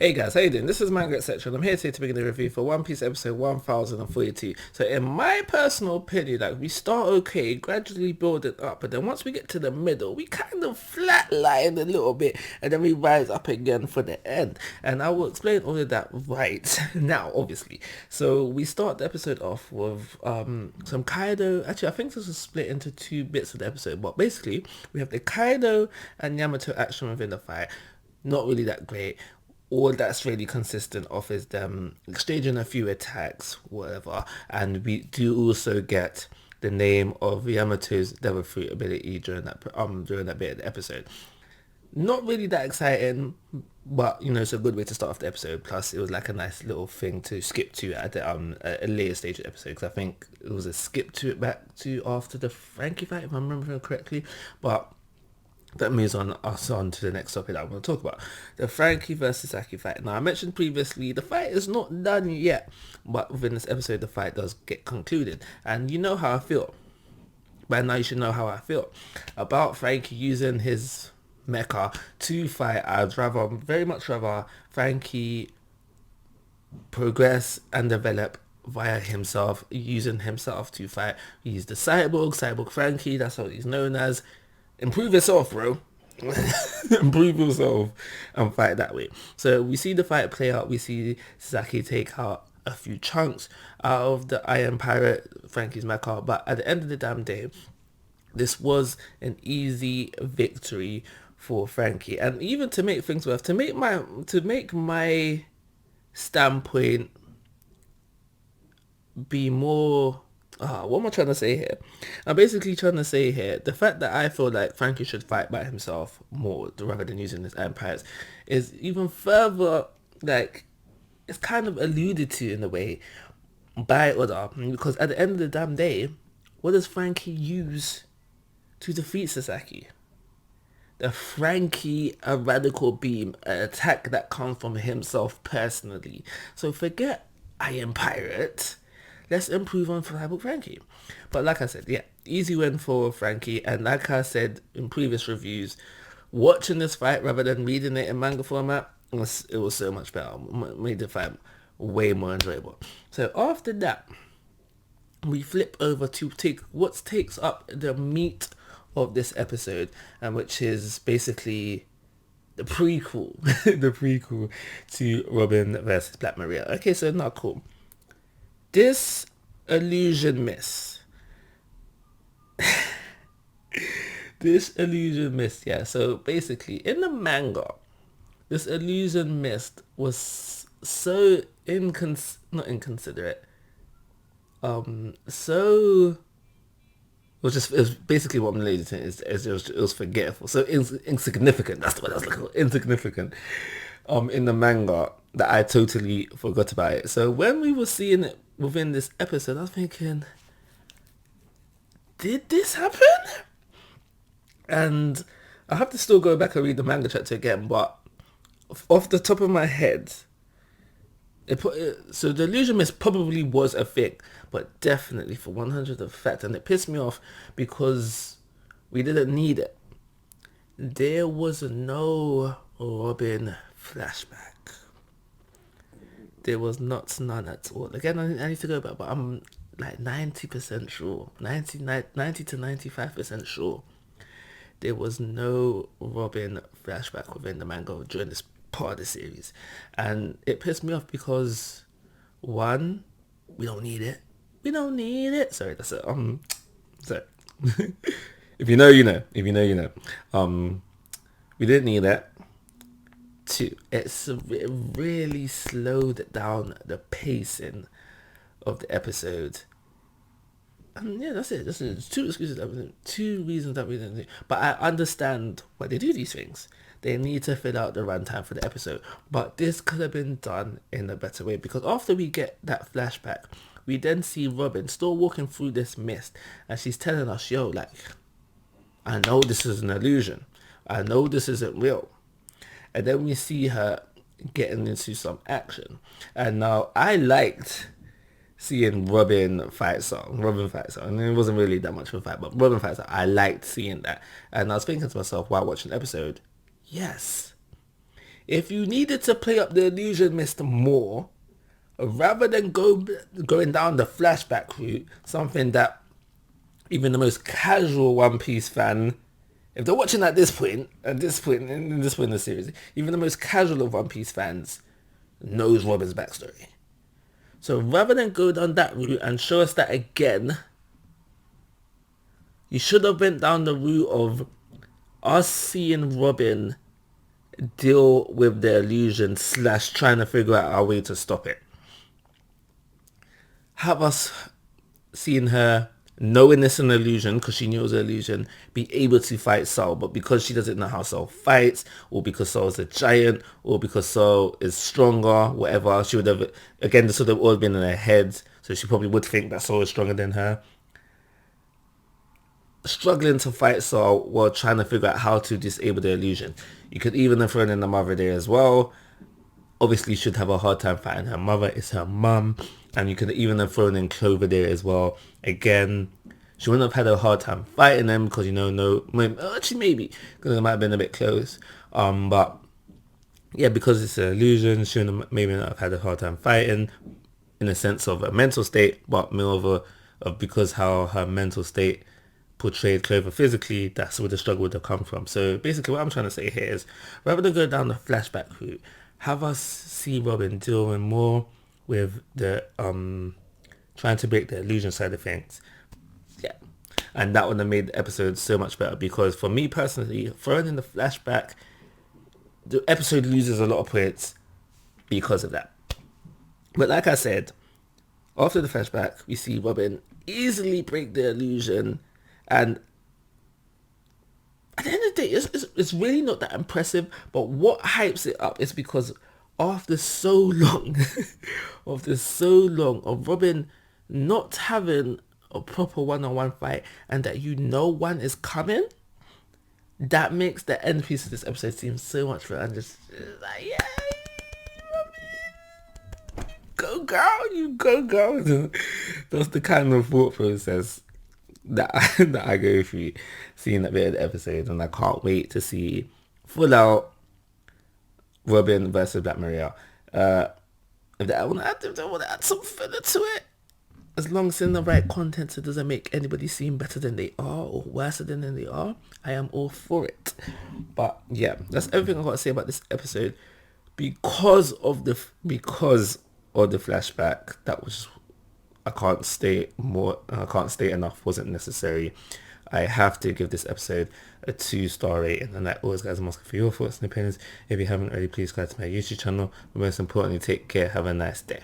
Hey guys, how you doing? This is Manga, etc. and I'm here today to begin the review for One Piece episode 1042. So in my personal opinion, like, we start okay, gradually build it up, but then once we get to the middle, we kind of flatline a little bit, and then we rise up again for the end. And I will explain all of that right now, obviously. So we start the episode off with some Kaido. Actually, I think this is split into two bits of the episode, but basically we have the Kaido and Yamato action within the fight. Not really that great. All that's really consistent of is them exchanging a few attacks, whatever. And we do also get the name of Yamato's Devil Fruit ability during that bit of the episode. Not really that exciting, but it's a good way to start off the episode. Plus, it was like a nice little thing to skip to at the a later stage of the episode, because I think it was a skip to it back to after the Franky fight, if I'm remembering correctly. But that moves us on to the next topic that I want to talk about. The Franky versus Sasaki fight. Now, I mentioned previously, the fight is not done yet, but within this episode, the fight does get concluded. And you know how I feel. By now, you should know how I feel about Franky using his mecha to fight. I'd very much rather Franky progress and develop via himself, using himself to fight. He's the Cyborg Franky, that's what he's known as. Improve yourself, bro. Improve yourself and fight that way. So we see the fight play out. We see Sasaki take out a few chunks out of the Iron Pirate, Franky's mecha. But at the end of the damn day, this was an easy victory for Franky. And even to make things worse, to make my standpoint be more... what am I trying to say here? I'm basically trying to say here, the fact that I feel like Franky should fight by himself more rather than using his empires is even further, like, it's kind of alluded to in a way by Oda, because at the end of the damn day, what does Franky use to defeat Sasaki? The Franky, a radical beam, an attack that comes from himself personally. So forget Iron Pirate. Let's improve on Cyborg Franky. But like I said, yeah, easy win for Franky. And like I said in previous reviews, watching this fight rather than reading it in manga format, it was so much better. Made the fight way more enjoyable. So after that, we flip over to take what takes up the meat of this episode, and which is basically the prequel, the prequel to Robin versus Black Maria. Okay, so not cool. This illusion miss. Yeah. So basically, in the manga, this illusion mist was so not inconsiderate. So it was basically what I'm related to it was forgetful. So insignificant. That's the word I was looking for. Insignificant. In the manga, that I totally forgot about it. So when we were seeing it within this episode, I was thinking, did this happen? And I have to still go back and read the manga chapter again, but off the top of my head, so the illusion mist probably was a thing, but definitely for 100 a fact, and it pissed me off because we didn't need it. There was no Robin flashback. There was none at all. Again, I need to go back, but I'm like 90% sure, 90 to 95% sure there was no Robin flashback within the manga during this part of the series. And it pissed me off because, one, we don't need it. Sorry, that's it. Sorry. If you know, you know. If you know, you know. We didn't need it. Two, it really slowed down the pacing of the episode. And yeah, that's it. Two excuses. Two reasons that we didn't do. But I understand why they do these things. They need to fill out the runtime for the episode. But this could have been done in a better way, because after we get that flashback, we then see Robin still walking through this mist, and she's telling us, yo, like, I know this is an illusion. I know this isn't real. And then we see her getting into some action. And now I liked seeing Robin fight song. And it wasn't really that much of a fight, but Robin fight song, I liked seeing that. And I was thinking to myself while watching the episode, yes, If you needed to play up the illusion mist more, rather than going down the flashback route, something that even the most casual One Piece fan, if they're watching at this point in this point in the series, even the most casual of One Piece fans knows Robin's backstory. So rather than go down that route and show us that again, you should have went down the route of us seeing Robin deal with the illusion / trying to figure out our way to stop it. Have us seeing her knowing it's an illusion because she knows an illusion, be able to fight Saul, but because she doesn't know how Saul fights, or because Saul is a giant, or because Saul is stronger, whatever, she would have, again, this would have all been in her head, so she probably would think that Saul is stronger than her. Struggling to fight Saul while trying to figure out how to disable the illusion. You could even have thrown in the mother there as well. Obviously, should have a hard time fighting her mother. It's her mum. And you could even have thrown in Clover there as well. Again, she wouldn't have had a hard time fighting them because, actually maybe, because it might have been a bit close. But yeah, because it's an illusion, she wouldn't have maybe not have had a hard time fighting in a sense of a mental state, but more of because how her mental state portrayed Clover physically, that's where the struggle would have come from. So basically what I'm trying to say here is, rather than go down the flashback route, have us see Robin dealing more with the trying to break the illusion side of things. Yeah. And that would have made the episode so much better, because for me personally, throwing in the flashback, the episode loses a lot of points because of that. But like I said, after the flashback, we see Robin easily break the illusion, and at the end of the day, it's really not that impressive. But what hypes it up is because after so long, of Robin not having a proper one-on-one fight, and that one is coming, that makes the end piece of this episode seem so much better. And just like, yeah, Robin, go girl, you go girl. That's the kind of thought process that I go through seeing that bit of the episode, and I can't wait to see full out Robin versus Black Maria. If they want to add some filler to it, as long as it's in the right content, so it doesn't make anybody seem better than they are or worse than they are, I am all for it. But yeah, that's everything I've got to say about this episode. Because of the flashback, that was, I can't state enough, wasn't necessary. I have to give this episode a 2-star rating. And like always, guys, I'm asking for your thoughts and opinions. If you haven't already, please subscribe to my YouTube channel. But most importantly, take care. Have a nice day.